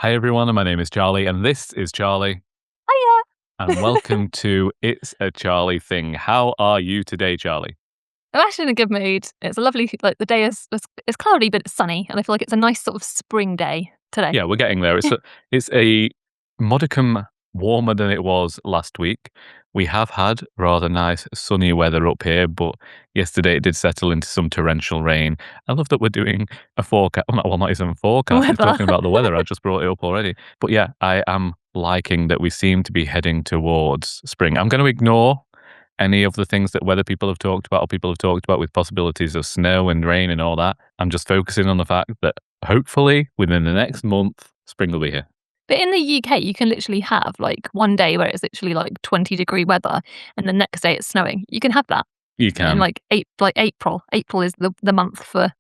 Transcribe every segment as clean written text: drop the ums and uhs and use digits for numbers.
Hi everyone, my name is Charlie, and this is Charlie. Hiya! And welcome to It's a Charlie Thing. How are you today, Charlie? I'm actually in a good mood. It's a lovely, the day it's cloudy, but it's sunny, and I feel like it's a nice sort of spring day today. Yeah, we're getting there. It's a modicum warmer than it was last week. We have had rather nice sunny weather up here, but yesterday it did settle into some torrential rain. I love that we're doing a forecast. Well, not even a forecast. We're talking about the weather. I just brought it up already. But yeah, I am liking that we seem to be heading towards spring. I'm going to ignore any of the things that weather people have talked about or people have talked about with possibilities of snow and rain and all that. I'm just focusing on the fact that hopefully within the next month, spring will be here. But in the UK, you can literally have like one day where it's literally like 20-degree weather, and the next day it's snowing. You can have that. You can. And like April. April is the month for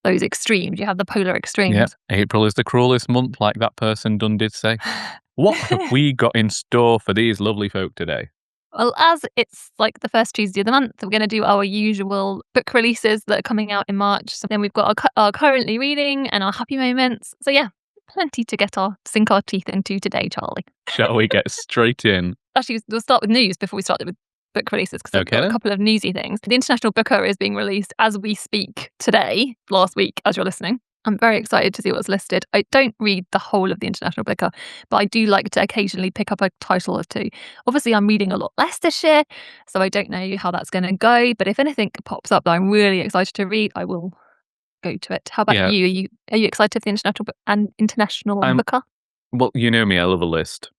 those extremes. You have the polar extremes. Yeah, April is the cruelest month, like that person did say. What have we got in store for these lovely folk today? Well, as it's like the first Tuesday of the month, we're going to do our usual book releases that are coming out in March. So then we've got our currently reading and our happy moments. So yeah, plenty to sink our teeth into today, Charlie. Shall we get straight in? Actually, we'll start with news before we start with book releases, because I've got a couple of newsy things. The International Booker is being released as we speak today, last week, as you're listening. I'm very excited to see what's listed. I don't read the whole of the International Booker, but I do like to occasionally pick up a title or two. Obviously, I'm reading a lot less this year, so I don't know how that's going to go. But if anything pops up that I'm really excited to read, I will go to it. How about you? Are you excited for the International Booker? Well, you know me, I love a list.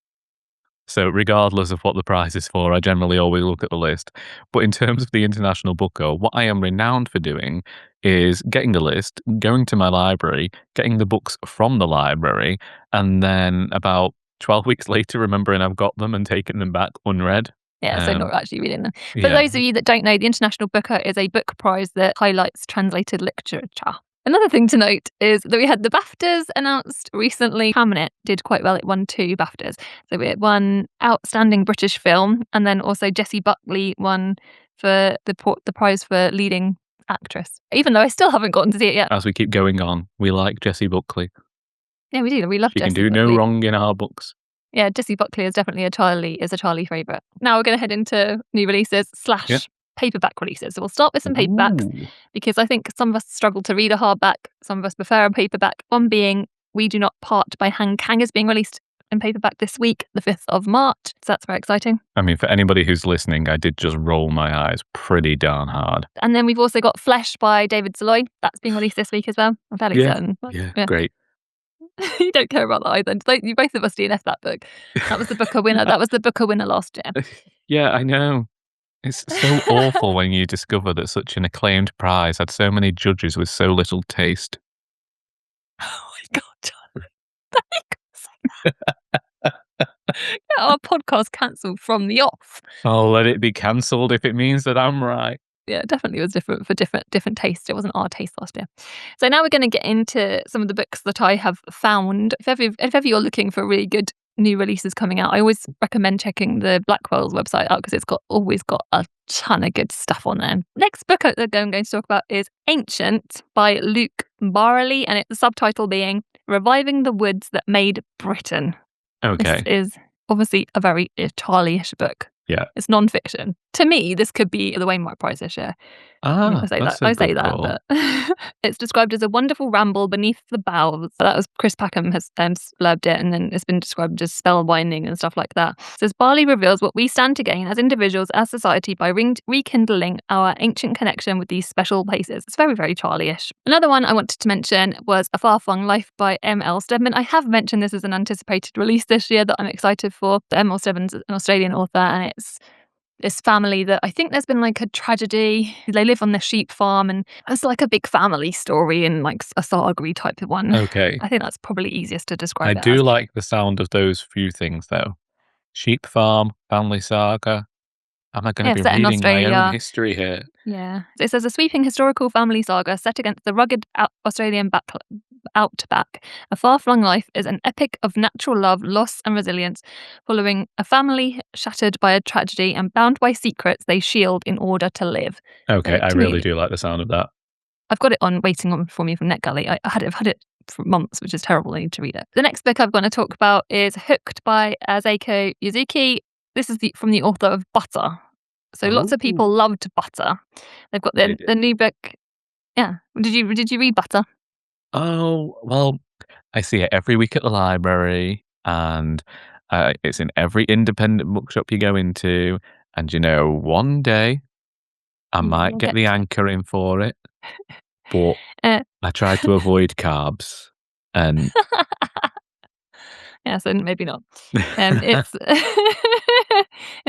So regardless of what the prize is for, I generally always look at the list. But in terms of the International Booker, what I am renowned for doing is getting the list, going to my library, getting the books from the library, and then about 12 weeks later remembering I've got them and taking them back unread. Yeah, so not actually reading them. For those of you that don't know, the International Booker is a book prize that highlights translated literature. Another thing to note is that we had the BAFTAs announced recently. Hamnet did quite well. It won 2 BAFTAs. So it won Outstanding British Film, and then also Jessie Buckley won for the prize for leading actress, even though I still haven't gotten to see it yet. As we keep going on, we like Jessie Buckley. Yeah, we do. We love Jessie Buckley. She can do no wrong in our books. Yeah, Jessie Buckley is definitely a Charlie favourite. Now we're going to head into new releases / paperback releases. So we'll start with some paperbacks because I think some of us struggle to read a hardback. Some of us prefer a paperback. One being We Do Not Part by Han Kang is being released in paperback this week, the 5th of March. So that's very exciting. I mean, for anybody who's listening, I did just roll my eyes pretty darn hard. And then we've also got Flesh by David Saloy. That's being released this week as well. I'm fairly certain. Yeah, great. You don't care about that either. You both of us DNF that book. That was the Booker winner. That was the Booker winner last year. Yeah, I know. It's so awful when you discover that such an acclaimed prize had so many judges with so little taste. Oh my God, John. Get our podcast cancelled from the off. Oh, let it be cancelled if it means that I'm right. Yeah, it definitely was different for different tastes. It wasn't our taste last year. So now we're going to get into some of the books that I have found. If ever you're looking for really good new releases coming out, I always recommend checking the Blackwell's website out because it's always got a ton of good stuff on there. Next book that I'm going to talk about is Ancient by Luke Barley, and the subtitle being Reviving the Woods That Made Britain. Okay. This is obviously a very Charlie-ish book. Yeah. It's non-fiction. To me, this could be the Wainwright Prize this year. I say that, but it's described as a wonderful ramble beneath the boughs. That was Chris Packham has blurbed it, and then it's been described as spellbinding and stuff like that. It says Barley reveals what we stand to gain as individuals, as society, by rekindling our ancient connection with these special places. It's very, very Charlie-ish. Another one I wanted to mention was A Far-Flung Life by M.L. Stedman. I have mentioned this as an anticipated release this year that I'm excited for. M.L. Stedman's an Australian author, and it's this family that I think there's been like a tragedy. They live on the sheep farm, and it's like a big family story and like a saga type of one. Okay. I think that's probably easiest to describe. I do like the sound of those few things though. Sheep farm, family saga. Am I going to be reading my own history here? Yeah. It says a sweeping historical family saga set against the rugged Australian outback. A Far-Flung Life is an epic of natural love, loss and resilience, following a family shattered by a tragedy and bound by secrets they shield in order to live. Okay, I really do like the sound of that. I've got it on waiting on for me from NetGalley. I've had it for months, which is terrible. I need to read it. The next book I'm going to talk about is Hooked by Asako Yuzuki. This is from the author of Butter. So lots of people loved Butter. They've got the new book. Yeah. Did you read Butter? Oh, well, I see it every week at the library, and it's in every independent bookshop you go into. And one day I might get the anchor in for it, but I try to avoid carbs. And yeah, so maybe not. It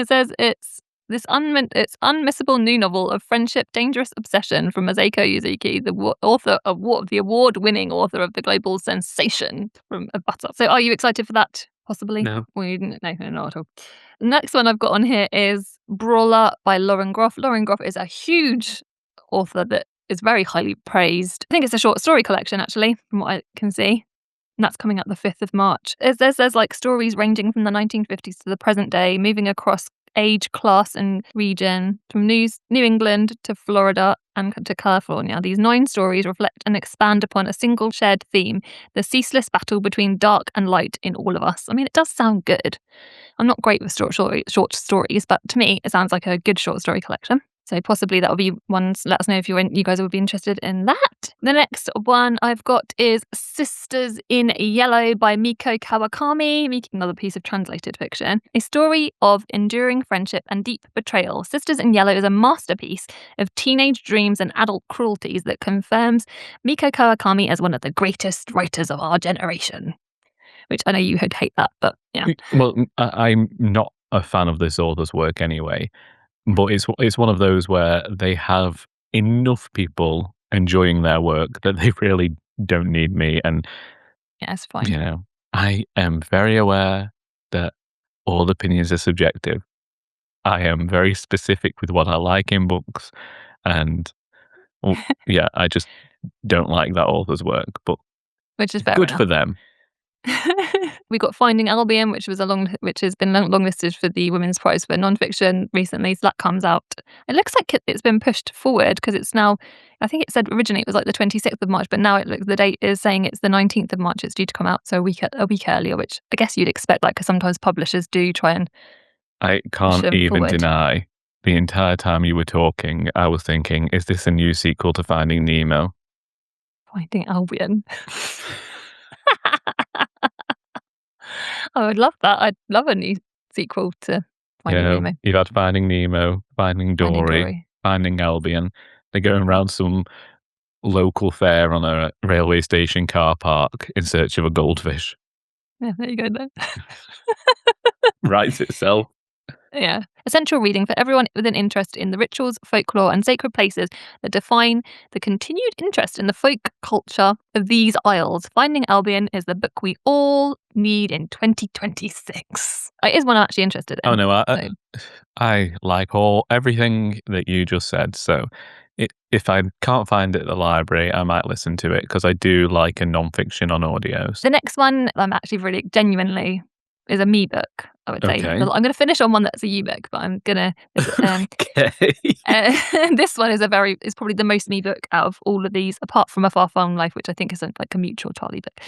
says it's unmissable new novel of friendship, dangerous obsession from Asako Yuzuki, the author of the award-winning author of the global sensation from Butter. So, are you excited for that? Possibly. No. No, not at all. The next one I've got on here is Brawler by Lauren Groff. Lauren Groff is a huge author that is very highly praised. I think it's a short story collection, actually, from what I can see. And that's coming out the 5th of March. There's like stories ranging from the 1950s to the present day, moving across age, class, and region, from New England to Florida and to California. These 9 stories reflect and expand upon a single shared theme, the ceaseless battle between dark and light in all of us. I mean, it does sound good. I'm not great with short stories, but to me, it sounds like a good short story collection. So possibly that'll be ones. Let us know if you guys would be interested in that. The next one I've got is Sisters in Yellow by Mieko Kawakami, another piece of translated fiction. A story of enduring friendship and deep betrayal. Sisters in Yellow is a masterpiece of teenage dreams and adult cruelties that confirms Mieko Kawakami as one of the greatest writers of our generation. Which I know you would hate that, but yeah. Well, I'm not a fan of this author's work anyway. But it's one of those where they have enough people enjoying their work that they really don't need me. And yeah, it's fine. I am very aware that all opinions are subjective. I am very specific with what I like in books, and yeah, I just don't like that author's work. But which is fair good enough. for them. We got Finding Albion, which has been longlisted for the Women's Prize for Nonfiction recently. So that comes out. It looks like it's been pushed forward because it's now. I think it said originally it was like the 26th of March, but now the date is saying it's the 19th of March. It's due to come out, so a week earlier, which I guess you'd expect, because sometimes publishers do try and. I can't even deny. The entire time you were talking, I was thinking, is this a new sequel to Finding Nemo? Finding Albion. I would love that. I'd love a new sequel to Finding Nemo. You've had Finding Nemo, Finding Dory, Finding Albion. They're going around some local fair on a railway station car park in search of a goldfish. Yeah, there you go then. Writes itself. Yeah. Essential reading for everyone with an interest in the rituals, folklore, and sacred places that define the continued interest in the folk culture of these isles. Finding Albion is the book we all need in 2026. It is one I'm actually interested in. Oh, no, I like everything that you just said. So if I can't find it at the library, I might listen to it because I do like a non-fiction on audios. The next one I'm actually really genuinely is a me book, I would say. I'm going to finish on one that's a you book, but I'm going to... this one is probably the most me book out of all of these, apart from A Far Flung Life, which I think is like a mutual Charlie book.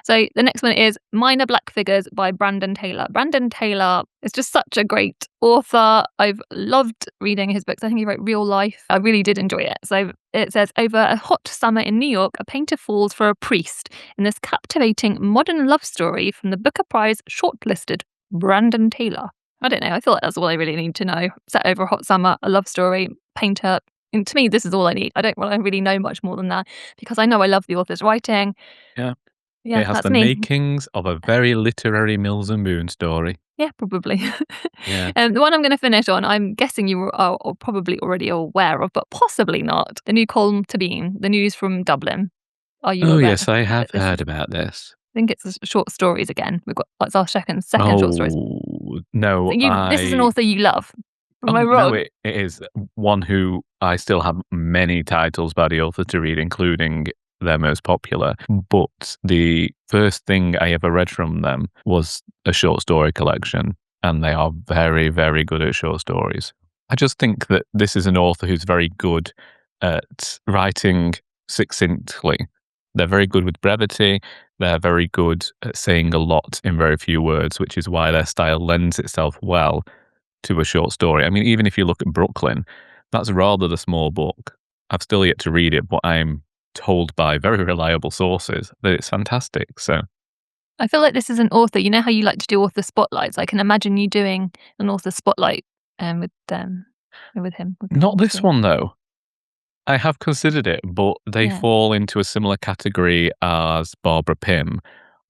So the next one is Minor Black Figures by Brandon Taylor. Brandon Taylor is just such a great author. I've loved reading his books. I think he wrote Real Life. I really did enjoy it. So it says, over a hot summer in New York, a painter falls for a priest in this captivating modern love story from the Booker Prize shortlisted Brandon Taylor. I don't know. I feel like that's all I really need to know. Set over a hot summer, a love story, painter. And to me, this is all I need. I don't want to really know much more than that because I know I love the author's writing. Yeah. It has the makings of a very literary Mills and Boon story. Yeah, probably. Yeah. The one I'm going to finish on, I'm guessing you are probably already aware of, but possibly not. The new column to Bean, the news from Dublin. Are you aware? Yes, I have heard about this. I think it's short stories again. It's our second short stories. No, this is an author you love. Am I wrong? No, it is one who I still have many titles by the author to read, including their most popular. But the first thing I ever read from them was a short story collection, and they are very, very good at short stories. I just think that this is an author who's very good at writing succinctly. They're very good with brevity. They're very good at saying a lot in very few words, which is why their style lends itself well to a short story. I mean, even if you look at Brooklyn, that's rather the small book. I've still yet to read it, but I'm told by very reliable sources that it's fantastic. So I feel like this is an author. You know how you like to do author spotlights? I can imagine you doing an author spotlight with him. not this one though. I have considered it, but they fall into a similar category as Barbara Pym,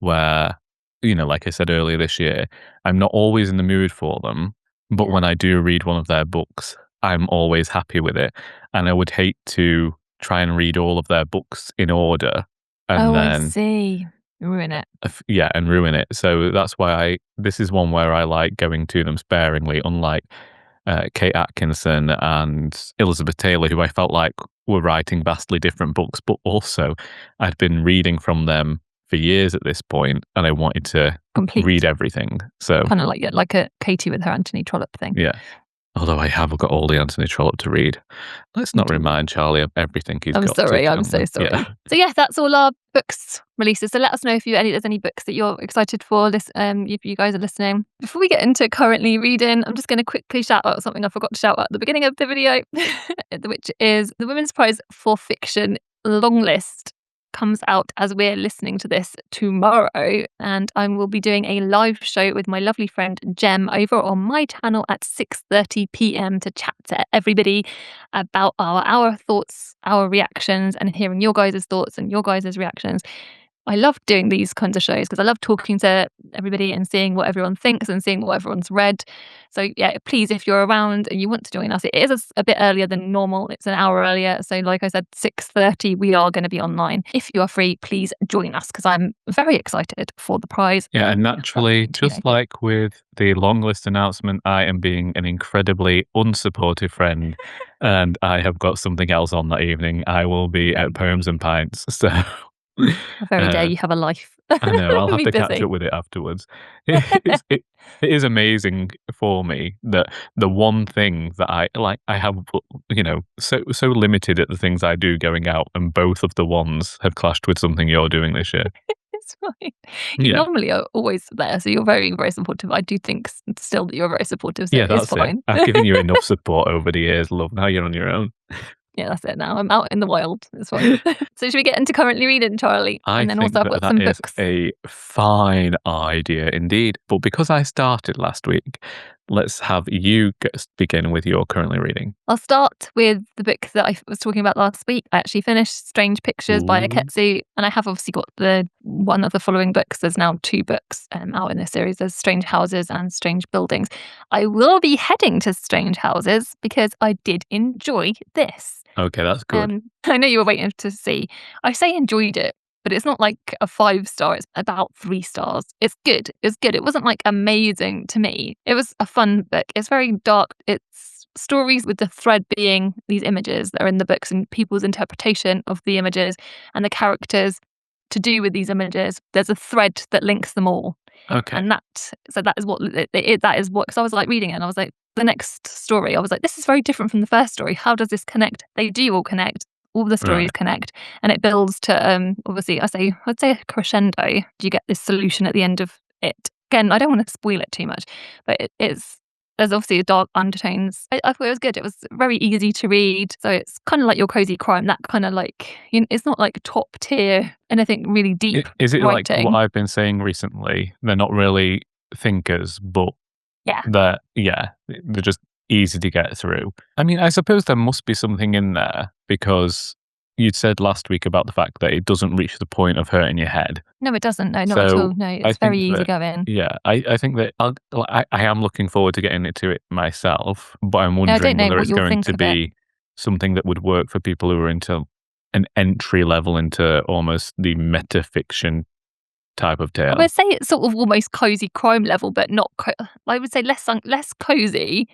where, like I said earlier this year, I'm not always in the mood for them, but when I do read one of their books, I'm always happy with it. And I would hate to try and read all of their books in order and then I see. Ruin it. and ruin it. So that's why this is one where I like going to them sparingly, unlike Kate Atkinson and Elizabeth Taylor, who I felt like were writing vastly different books, but also I'd been reading from them for years at this point, and I wanted to read everything. So kind of like a Katie with her Anthony Trollope thing. Yeah. Although I have got all the Anthony Trollope to read. Let's not remind Charlie of everything he's got. I'm sorry. I'm so sorry. Yeah. So that's all our books releases. So let us know if there's any books that you're excited for. If you guys are listening. Before we get into currently reading, I'm just going to quickly shout out something I forgot to shout out at the beginning of the video, which is the Women's Prize for Fiction long list comes out as we're listening to this tomorrow, and I will be doing a live show with my lovely friend Jem over on my channel at 6:30 p.m. to chat to everybody about our thoughts, our reactions, and hearing your guys' thoughts and your guys' reactions. I love doing these kinds of shows because I love talking to everybody and seeing what everyone thinks and seeing what everyone's read. So please, if you're around and you want to join us, it is a bit earlier than normal. It's an hour earlier. So like I said, 6:30, we are going to be online. If you are free, please join us because I'm very excited for the prize. Yeah, and naturally, just like with the long list announcement, I am being an incredibly unsupportive friend and I have got something else on that evening. I will be at Poems and Pints. So how very dare you have a life. I know, I'll have to catch up with it afterwards. It is amazing for me that the one thing that I have, so limited at the things I do going out, and both of the ones have clashed with something you're doing this year. It's fine. You normally are always there, so you're very, very supportive. I do think still that you're very supportive, so it's fine. I've given you enough support over the years, love. Now you're on your own. Yeah, that's it now. I'm out in the wild. It's fine. So should we get into currently reading, Charlie? And then also I've got some books. A fine idea indeed. But because I started last week, let's have you begin with your currently reading. I'll start with the book that I was talking about last week. I actually finished Strange Pictures by Uketsu, and I have obviously got the one of the following books. There's now 2 books out in this series. There's Strange Houses and Strange Buildings. I will be heading to Strange Houses because I did enjoy this. Okay, that's good. I know you were waiting to see. I say enjoyed it, but it's not like a 5-star. It's about 3 stars. It's good. It's good. It wasn't like amazing to me. It was a fun book. It's very dark. It's stories with the thread being these images that are in the books and people's interpretation of the images and the characters to do with these images. There's a thread that links them all. Okay. And that is what because I was like reading it and I was like, the next story, I was like, this is very different from the first story. How does this connect? They do all connect. All the stories connect, and it builds to obviously I'd say a crescendo. You get this solution at the end of it. Again, I don't want to spoil it too much, but there's obviously dark undertones. I thought it was good. It was very easy to read, so it's kind of like your cozy crime. That kind of like it's not like top tier anything really deep. Is it writing. Like what I've been saying recently? They're not really thinkers, but they're just easy to get through. I mean, I suppose there must be something in there because you'd said last week about the fact that it doesn't reach the point of hurting your head. No, it doesn't. No, not at all. No, it's very easy going. Yeah, I think that I am looking forward to getting into it myself, but I'm wondering whether it's going to be something that would work for people who are into an entry level into almost the metafiction type of tale. I would say it's sort of almost cozy crime level, but not. I would say less cozy,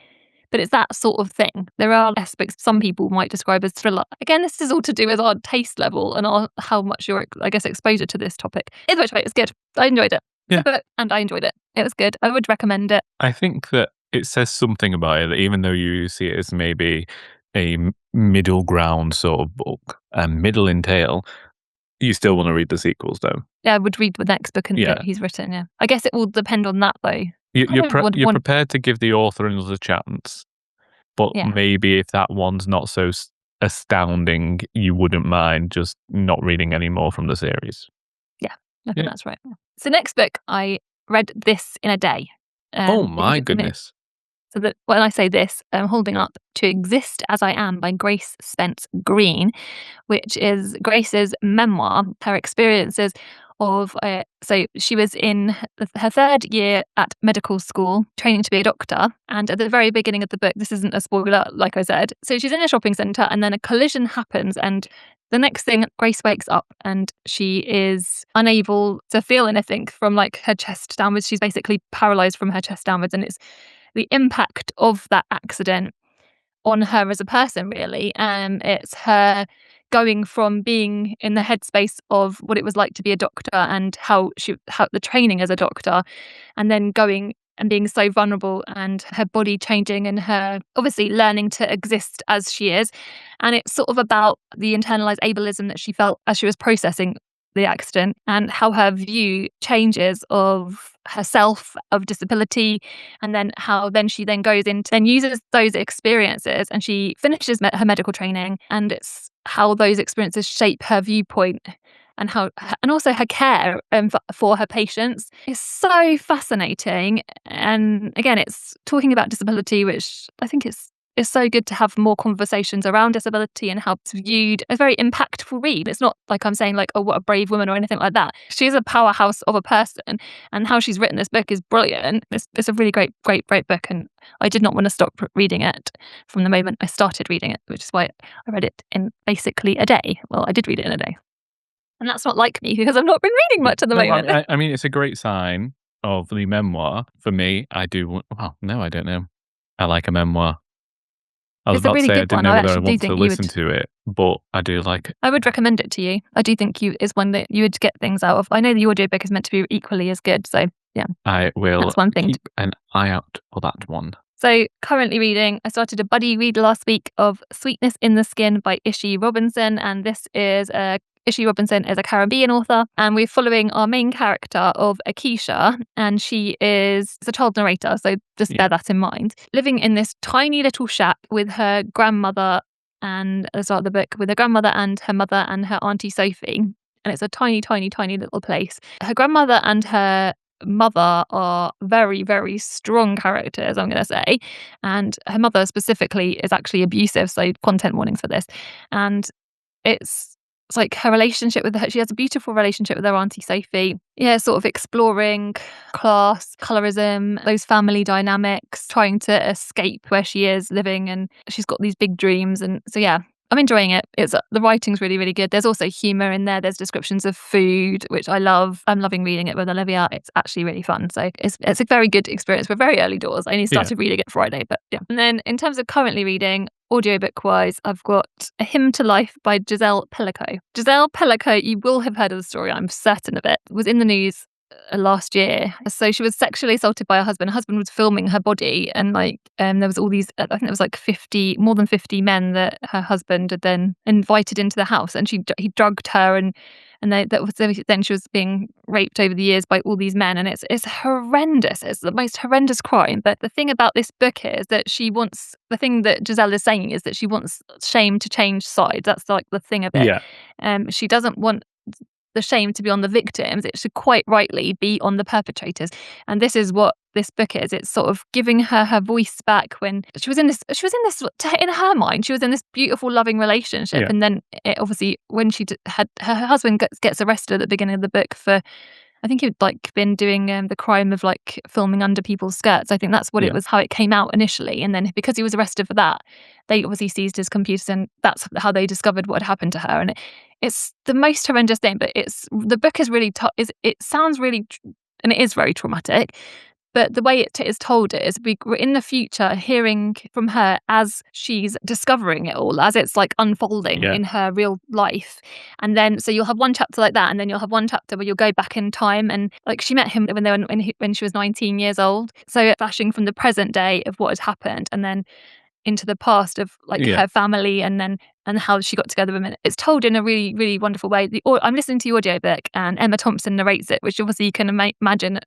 but it's that sort of thing. There are aspects some people might describe as thriller. Again, this is all to do with our taste level and how much your exposure to this topic. Either way, it's good. I enjoyed it. Yeah, and I enjoyed it. It was good. I would recommend it. I think that it says something about it that even though you see it as maybe a middle ground sort of book, a middle in tale, You still want to read the sequels, though? Yeah, I would read the next book that he's written, yeah. I guess it will depend on that, though. You're prepared to give the author another chance, but maybe if that one's not so astounding, you wouldn't mind just not reading any more from the series. Yeah, I think that's right. So next book, I read this in a day. Oh my goodness. So that when I say this, I'm holding up To Exist As I Am by Grace Spence Green, which is Grace's memoir, her experiences of, so she was in her third year at medical school, training to be a doctor. And at the very beginning of the book, this isn't a spoiler, like I said. So she's in a shopping centre and then a collision happens. And the next thing, Grace wakes up and she is unable to feel anything from like her chest downwards. She's basically paralysed from her chest downwards. And it's the impact of that accident on her as a person, really. It's her going from being in the headspace of what it was like to be a doctor and how the training as a doctor, and then going and being so vulnerable and her body changing and her obviously learning to exist as she is. And it's sort of about the internalized ableism that she felt as she was processing the accident and how her view changes of herself, of disability, and then how then she then goes into and uses those experiences and she finishes her medical training, and it's how those experiences shape her viewpoint and how, and also her care for her patients is so fascinating. And again, it's talking about disability, which I think it's so good to have more conversations around disability and how it's viewed. It's a very impactful read. It's not like I'm saying like, oh, what a brave woman or anything like that. She's a powerhouse of a person, and how she's written this book is brilliant. It's a really great book, and I did not want to stop reading it from the moment I started reading it, which is why I read it in basically a day. Well, I did read it in a day. And that's not like me because I've not been reading much at the moment. I mean, it's a great sign of the memoir. For me, I do. Well, no, I don't know. I like a memoir. I was about to say I didn't know whether I want to listen to it, but I do like it. I would recommend it to you. I do think is one that you would get things out of. I know the audiobook is meant to be equally as good, so yeah. I will That's one thing. Keep an eye out for that one. So currently reading, I started a buddy read last week of Sweetness in the Skin by Ishii Robinson, and this is Ishii Robinson is a Caribbean author, and we're following our main character of Akeisha, and she is a child narrator, so just bear that in mind. Living in this tiny little shack with her grandmother, and at the start of the book, with her grandmother and her mother and her auntie Sophie, and it's a tiny, tiny, tiny little place. Her grandmother and her mother are very, very strong characters, I'm going to say, and her mother specifically is actually abusive, so content warning for this. And it's like her relationship with her, she has a beautiful relationship with her auntie Sophie. Yeah, sort of exploring class, colorism, those family dynamics, trying to escape where she is living, and she's got these big dreams. And so yeah, I'm enjoying it. The writing's really, really good. There's also humour in there. There's descriptions of food, which I love. I'm loving reading it with Olivia. It's actually really fun. So it's a very good experience. We're very early doors. I only started reading it Friday, but yeah. And then in terms of currently reading, audiobook-wise, I've got A Hymn to Life by Gisèle Pelicot. Gisèle Pelicot, you will have heard of the story, I'm certain of it. It was in the news last year. So she was sexually assaulted by her husband. Her husband was filming her body, and there was all these, I think there was like more than 50 men that her husband had then invited into the house, and he drugged her, and then she was being raped over the years by all these men, and it's horrendous. It's the most horrendous crime. But the thing about this book is that the thing that Gisèle is saying is that she wants shame to change sides. That's like the thing of it. Yeah. She doesn't want the shame to be on the victims. It should quite rightly be on the perpetrators. And this is what this book is. It's sort of giving her voice back when she was in this, in her mind, she was in this beautiful, loving relationship. Yeah. And then it obviously, when she had, her husband gets arrested at the beginning of the book for, I think he'd been doing the crime of filming under people's skirts. I think that's what it was, how it came out initially. And then because he was arrested for that, they obviously seized his computers, and that's how they discovered what had happened to her. And it's the most horrendous thing, but the book is really it sounds really, and it is very traumatic. But the way it is told is we're in the future hearing from her as she's discovering it all, as it's unfolding in her real life. And then, so you'll have one chapter like that, and then you'll have one chapter where you'll go back in time, and she met him when she was 19 years old. So flashing from the present day of what has happened, and then into the past of like her family and how she got together with him. It's told in a really, really wonderful way. I'm listening to the audiobook and Emma Thompson narrates it, which obviously you can imagine.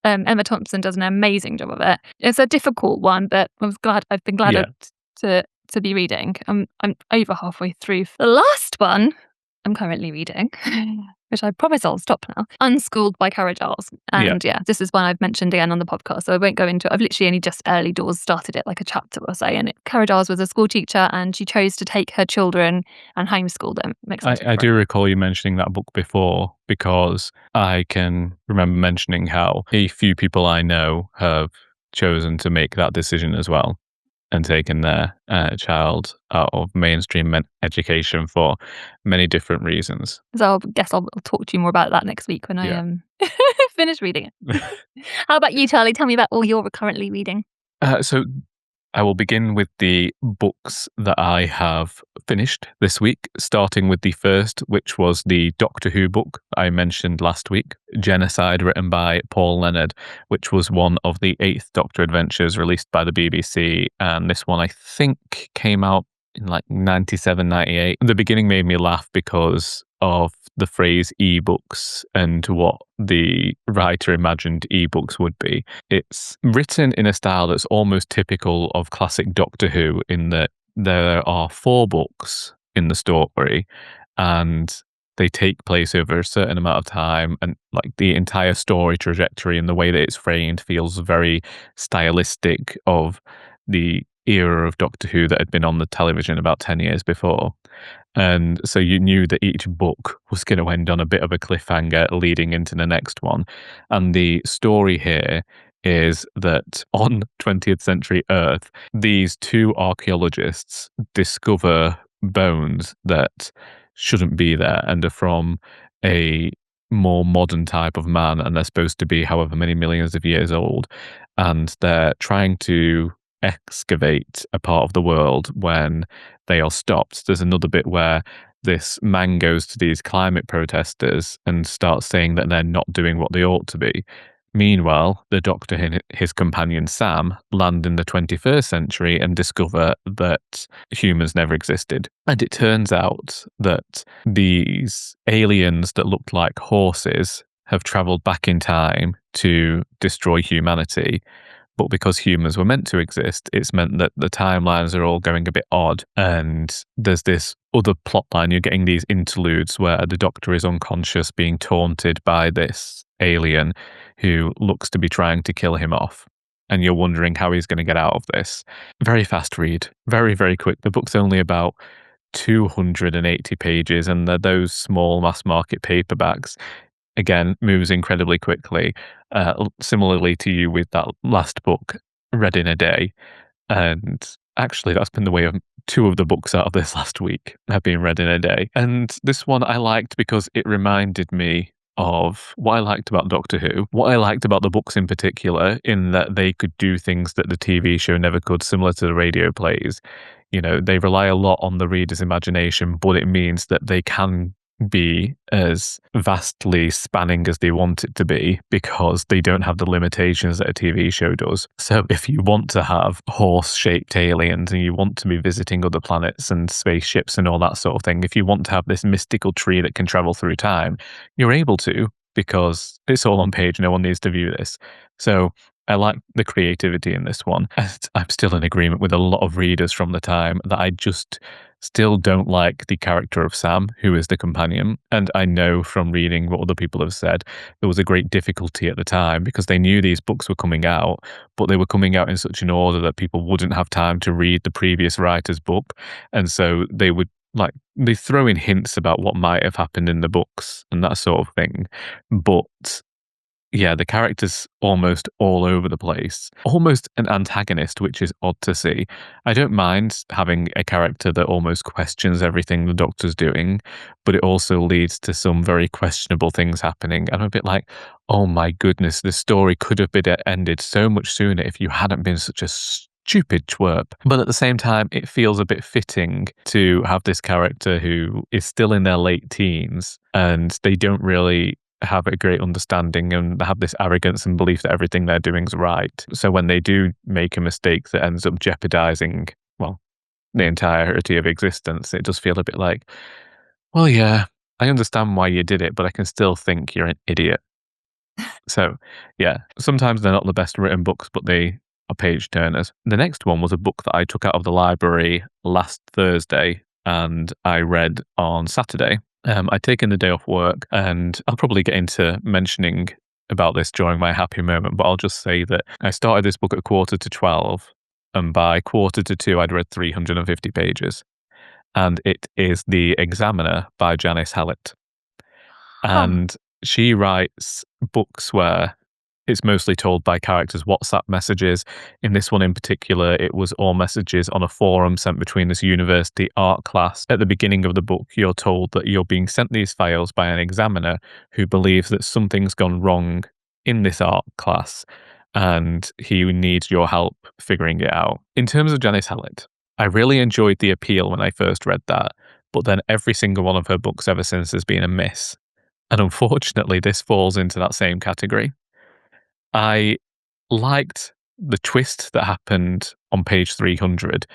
Emma Thompson does an amazing job of it. It's a difficult one, but I've been glad to be reading. I'm over halfway through. The last one I'm currently reading, which I promise I'll stop now, Unschooled by Cara Giles. And this is one I've mentioned again on the podcast, so I won't go into it. I've literally only just early doors started it, like a chapter or so. And Cara Giles was a school teacher and she chose to take her children and homeschool them. I do recall you mentioning that book before, because I can remember mentioning how a few people I know have chosen to make that decision as well and taken their child out of mainstream education for many different reasons. So I guess I'll talk to you more about that next week when I finish reading it. How about you, Charlie? Tell me about all you're currently reading. So I will begin with the books that I have finished this week, starting with the first, which was the Doctor Who book I mentioned last week, Genocide, written by Paul Leonard, which was one of the 8th Doctor adventures released by the BBC. And this one, I think, came out in like 97, 98. The beginning made me laugh because of the phrase ebooks and what the writer imagined ebooks would be. It's written in a style that's almost typical of classic Doctor Who, in that there are 4 books in the story and they take place over a certain amount of time, and like the entire story trajectory and the way that it's framed feels very stylistic of the era of Doctor Who that had been on the television about 10 years before. And so you knew that each book was going to end on a bit of a cliffhanger leading into the next one. And the story here is that on 20th century Earth, these 2 archaeologists discover bones that shouldn't be there and are from a more modern type of man, and they're supposed to be however many millions of years old. And they're trying to excavate a part of the world when they are stopped. There's another bit where this man goes to these climate protesters and starts saying that they're not doing what they ought to be. Meanwhile, the Doctor and his companion Sam land in the 21st century and discover that humans never existed. And it turns out that these aliens that looked like horses have travelled back in time to destroy humanity. But because humans were meant to exist, it's meant that the timelines are all going a bit odd. And there's this other plot line. You're getting these interludes where the Doctor is unconscious, being taunted by this alien who looks to be trying to kill him off. And you're wondering how he's going to get out of this. Very fast read. Very, very quick. The book's only about 280 pages, and they're those small mass market paperbacks. Again, moves incredibly quickly. Similarly to you with that last book, read in a day. And actually, that's been the way of 2 of the books out of this last week have been read in a day. And this one I liked because it reminded me of what I liked about Doctor Who, what I liked about the books in particular, in that they could do things that the TV show never could, similar to the radio plays. You know, they rely a lot on the reader's imagination, but it means that they can be as vastly spanning as they want it to be, because they don't have the limitations that a TV show does. So if you want to have horse-shaped aliens and you want to be visiting other planets and spaceships and all that sort of thing, if you want to have this mystical tree that can travel through time, you're able to, because it's all on page. No one needs to view this. So I like the creativity in this one. I'm still in agreement with a lot of readers from the time that I just still don't like the character of Sam, who is the companion. And I know from reading what other people have said, there was a great difficulty at the time because they knew these books were coming out, but they were coming out in such an order that people wouldn't have time to read the previous writer's book. And so they would they throw in hints about what might have happened in the books and that sort of thing. But yeah, the character's almost all over the place. Almost an antagonist, which is odd to see. I don't mind having a character that almost questions everything the Doctor's doing, but it also leads to some very questionable things happening. And I'm a bit like, oh my goodness, the story could have been ended so much sooner if you hadn't been such a stupid twerp. But at the same time, it feels a bit fitting to have this character who is still in their late teens, and they don't really have a great understanding and have this arrogance and belief that everything they're doing is right. So when they do make a mistake that ends up jeopardizing well, the entirety of existence, it does feel a bit like, well, yeah, I understand why you did it, but I can still think you're an idiot. So, yeah, sometimes they're not the best written books, but they are page turners. The next one was a book that I took out of the library last Thursday and I read on Saturday. I'd taken the day off work, and I'll probably get into mentioning about this during my happy moment, but I'll just say that I started this book at 11:45, and by 1:45, I'd read 350 pages. And it is The Examiner by Janice Hallett. And she writes books where it's mostly told by characters' WhatsApp messages. In this one in particular, it was all messages on a forum sent between this university art class. At the beginning of the book, you're told that you're being sent these files by an examiner who believes that something's gone wrong in this art class and he needs your help figuring it out. In terms of Janice Hallett, I really enjoyed the appeal when I first read that, but then every single one of her books ever since has been a miss. And unfortunately, this falls into that same category. I liked the twist that happened on page 300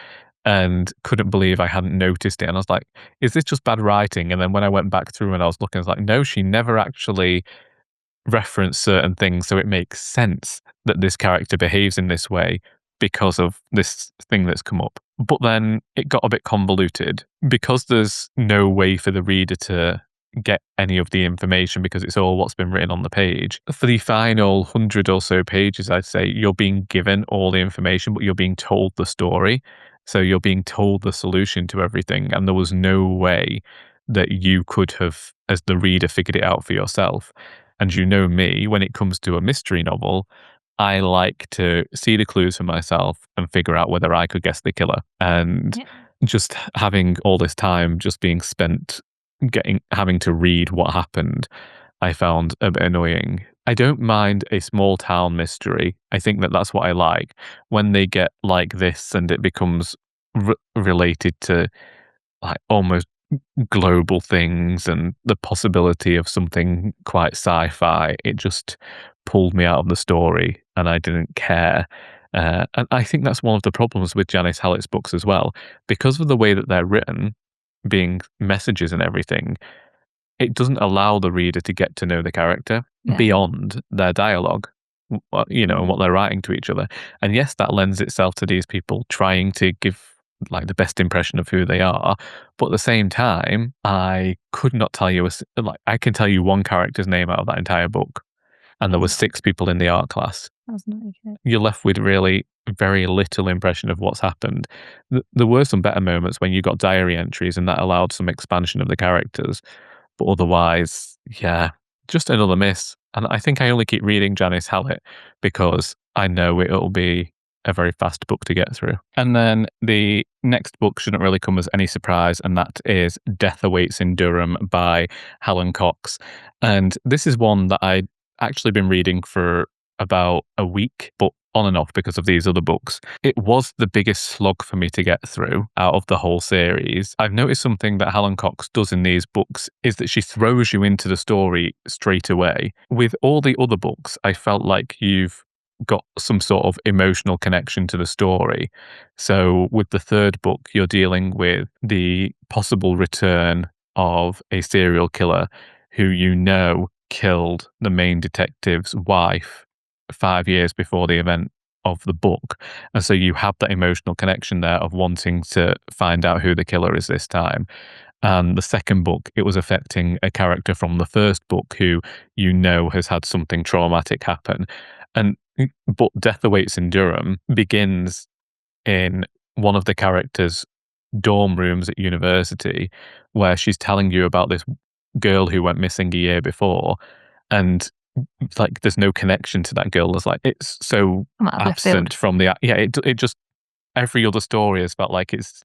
and couldn't believe I hadn't noticed it. And I was like, is this just bad writing? And then when I went back through and I was looking, I was like, no, she never actually referenced certain things. So it makes sense that this character behaves in this way because of this thing that's come up. But then it got a bit convoluted because there's no way for the reader to get any of the information because it's all what's been written on the page. For the final 100 or so pages, I'd say you're being given all the information, but you're being told the story. So you're being told the solution to everything. And there was no way that you could have, as the reader, figured it out for yourself. And you know me, when it comes to a mystery novel, I like to see the clues for myself and figure out whether I could guess the killer. And just having all this time just being spent having to read what happened, I found a bit annoying. I don't mind a small town mystery. I think that that's what I like. When they get like this and it becomes related to like almost global things and the possibility of something quite sci-fi, it just pulled me out of the story and I didn't care. And I think that's one of the problems with Janice Hallett's books as well. Because of the way that they're written, being messages and everything, it doesn't allow the reader to get to know the character beyond their dialogue, and what they're writing to each other. And yes, that lends itself to these people trying to give like the best impression of who they are, but at the same time, I could not tell you I can tell you one character's name out of that entire book, and there was 6 people in the art class. That's not okay. You're left with really very little impression of what's happened. There were some better moments when you got diary entries, and that allowed some expansion of the characters, but otherwise, yeah, just another miss. And I think I only keep reading Janice Hallett because I know it'll be a very fast book to get through. And then the next book shouldn't really come as any surprise, and that is Death Awaits in Durham by Helen Cox. And this is one that I'd actually been reading for about a week, but on and off because of these other books. It was the biggest slog for me to get through out of the whole series. I've noticed something that Helen Cox does in these books is that she throws you into the story straight away. With all the other books, I felt like you've got some sort of emotional connection to the story. So with the third book, you're dealing with the possible return of a serial killer who killed the main detective's wife 5 years before the event of the book. And so you have that emotional connection there of wanting to find out who the killer is this time. And the second book, it was affecting a character from the first book who has had something traumatic happen. But Death Awaits in Durham begins in one of the characters' dorm rooms at university where she's telling you about this girl who went missing a year before. And like, there's no connection to that girl. It's so absent from the, it just, every other story has felt like it's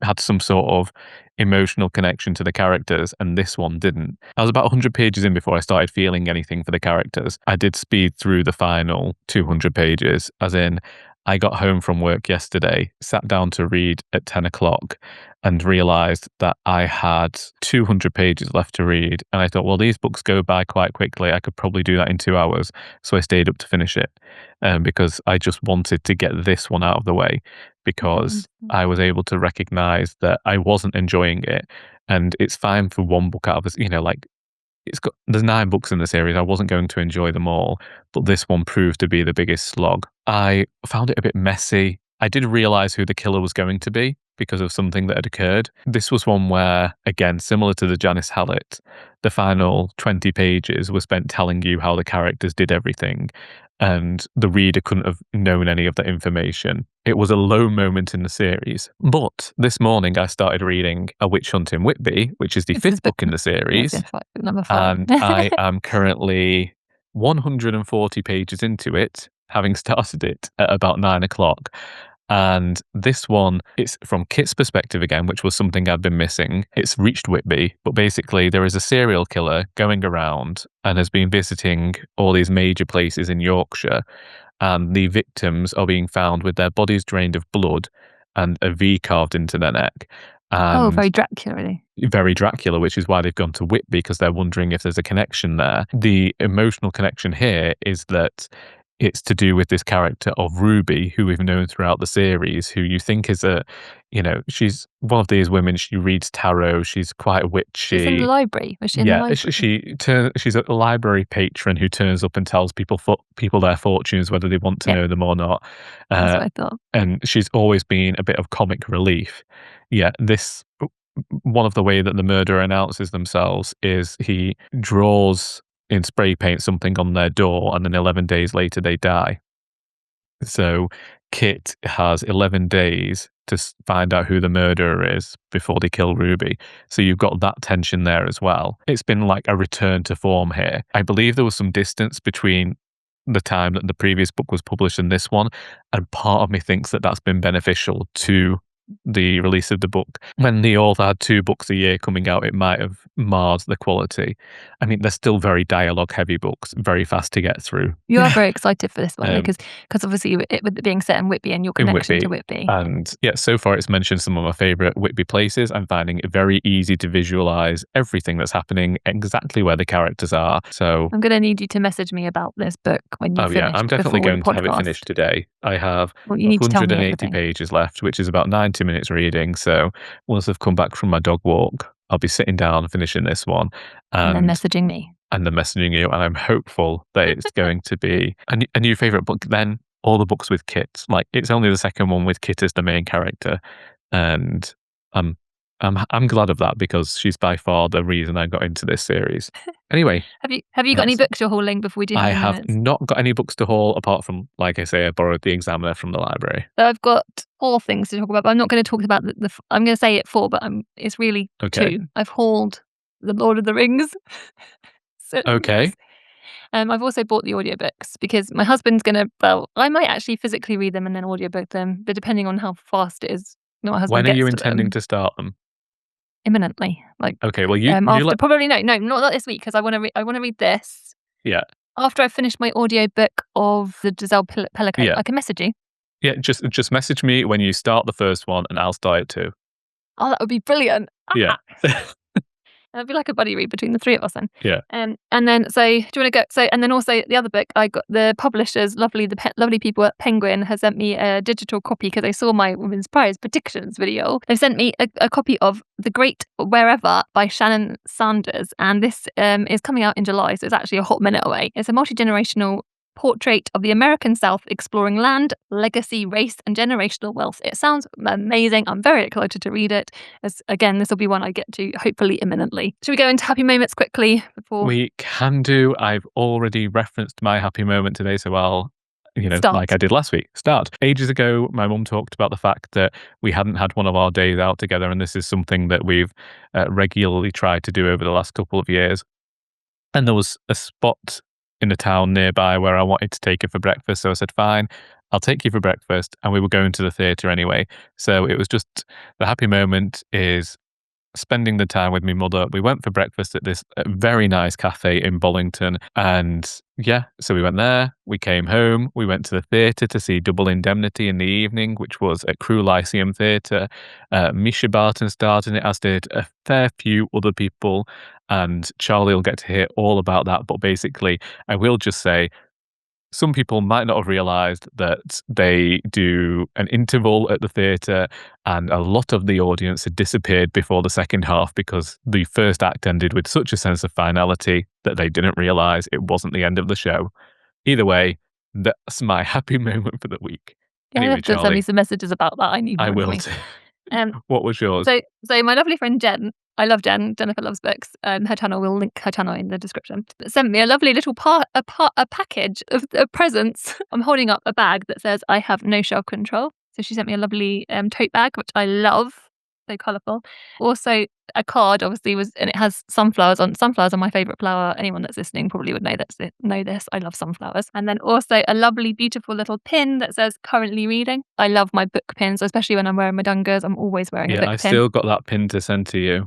had some sort of emotional connection to the characters, and this one didn't. I was about 100 pages in before I started feeling anything for the characters. I did speed through the final 200 pages, as in, I got home from work yesterday, sat down to read at 10 o'clock, and realised that I had 200 pages left to read. And I thought, well, these books go by quite quickly. I could probably do that in 2 hours. So I stayed up to finish it because I just wanted to get this one out of the way, because I was able to recognise that I wasn't enjoying it. And it's fine for one book out of this, like, there's 9 books in the series. I wasn't going to enjoy them all, but this one proved to be the biggest slog. I found it a bit messy. I did realise who the killer was going to be because of something that had occurred. This was one where, again, similar to the Janice Hallett, the final 20 pages were spent telling you how the characters did everything, and the reader couldn't have known any of that information. It was a low moment in the series. But this morning I started reading A Witch Hunt in Whitby, which is the 5th book in the series. Number 5. And I am currently 140 pages into it, having started it at about 9 o'clock. And this one, it's from Kit's perspective again, which was something I'd been missing. It's reached Whitby, but basically there is a serial killer going around and has been visiting all these major places in Yorkshire, and the victims are being found with their bodies drained of blood and a V carved into their neck. And very Dracula. Very Dracula, which is why they've gone to Whitby, because they're wondering if there's a connection there. The emotional connection here is that it's to do with this character of Ruby, who we've known throughout the series, who you think is she's one of these women. She reads tarot. She's quite witchy. She's in the library. Was she in the library? She's a library patron who turns up and tells people their fortunes, whether they want to know them or not. That's what I thought. And she's always been a bit of comic relief. Yeah, one of the way that the murderer announces themselves is he draws in spray paint something on their door, and then 11 days later they die. So Kit has 11 days to find out who the murderer is before they kill Ruby. So you've got that tension there as well. It's been like a return to form here. I believe there was some distance between the time that the previous book was published and this one, and part of me thinks that that's been beneficial to the release of the book. When the author had 2 books a year coming out, it might have marred the quality. I mean, they're still very dialogue heavy books, very fast to get through. You are very excited for this one because obviously with it being set in Whitby and your connection to Whitby. And yeah, so far it's mentioned some of my favourite Whitby places. I'm finding it very easy to visualise everything that's happening, exactly where the characters are. So I'm going to need you to message me about this book when you finish. Yeah, I'm definitely going to have it finished today. I have 180 pages left, which is about 90 minutes reading. So once I've come back from my dog walk, I'll be sitting down and finishing this one. And then messaging me. And then messaging you. And I'm hopeful that it's going to be a new favourite book. Then all the books with Kit. Like, it's only the second one with Kit as the main character. And I'm glad of that, because she's by far the reason I got into this series. Anyway. Have you got any books you're hauling before we do? I have not got any books to haul, apart from, like I say, I borrowed the Examiner from the library. So I've got 4 things to talk about, but I'm not going to talk about I'm going to say it 4, but it's really 2. I've hauled The Lord of the Rings. Okay. I've also bought the audiobooks because my husband's I might actually physically read them and then audiobook them, but depending on how fast it is, my husband When are you intending to start them? Imminently. Okay, well, probably no, not this week, because I want to read this. Yeah. After I finish my audiobook of the Gisèle Pelicot, yeah. I can message you. Yeah, just message me when you start the first one, and I'll start it too. Oh, that would be brilliant. Yeah. It'd be like a buddy read between the 3 of us then. Yeah. And then, so do you want to go? So, and then also the other book, I got the publishers, lovely people at Penguin, has sent me a digital copy because they saw my Women's Prize predictions video. They've sent me a copy of The Great Wherever by Shannon Sanders, and this is coming out in July, so it's actually a hot minute away. It's a multi-generational portrait of the American South exploring land, legacy, race, and generational wealth. It sounds amazing. I'm very excited to read it. Again, this will be one I get to hopefully imminently. Should we go into happy moments quickly before? We can do. I've already referenced my happy moment today, so I'll Start. like I did last week. Start. Ages ago, my mum talked about the fact that we hadn't had one of our days out together, and this is something that we've regularly tried to do over the last couple of years. And there was a spot in a town nearby where I wanted to take her for breakfast. So I said, fine, I'll take you for breakfast. And we were going to the theatre anyway. So it was just, the happy moment is spending the time with my mother. We went for breakfast at this very nice cafe in Bollington. And yeah, so we went there. We came home. We went to the theatre to see Double Indemnity in the evening, which was at Crewe Lyceum Theatre. Misha Barton starred in it, as did a fair few other people. And Charlie will get to hear all about that. But basically, I will just say, some people might not have realised that they do an interval at the theatre, and a lot of the audience had disappeared before the second half because the first act ended with such a sense of finality that they didn't realise it wasn't the end of the show. Either way, that's my happy moment for the week. Yeah, you Anyway, have to send me Charlie, some messages about that. I need I more will information. What was yours? So my lovely friend Jen, I love Jen. Jennifer loves books. Her channel, we'll link her channel in the description. Sent me a lovely little a package of presents. I'm holding up a bag that says "I have no self control." So she sent me a lovely tote bag, which I love. So colourful. Also, a card obviously and it has sunflowers on. Sunflowers are my favourite flower. Anyone that's listening probably would know this. I love sunflowers. And then also a lovely, beautiful little pin that says "Currently reading." I love my book pins, especially when I'm wearing my dungas. I'm always wearing a book Yeah, I pin. still got that pin to send to you.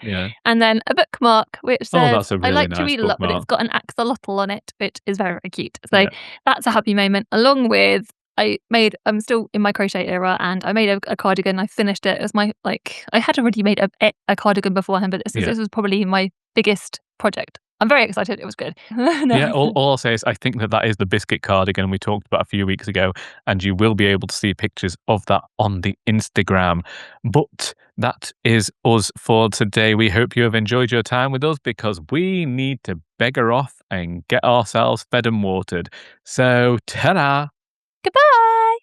Yeah. And then a bookmark which says, that's a really I like to nice read a lot, but it's bookmark. got an axolotl on it, which is very, very cute. So Yeah. that's a happy moment. Along with, I'm still in my crochet era, and I made a cardigan. I finished it. It was I had already made a cardigan beforehand, but this was probably my biggest project. I'm very excited. It was good. Yeah, all I'll say is I think that is the biscuit cardigan we talked about a few weeks ago, and you will be able to see pictures of that on the Instagram. But that is us for today. We hope you have enjoyed your time with us, because we need to beggar off and get ourselves fed and watered. So, ta-da! Goodbye.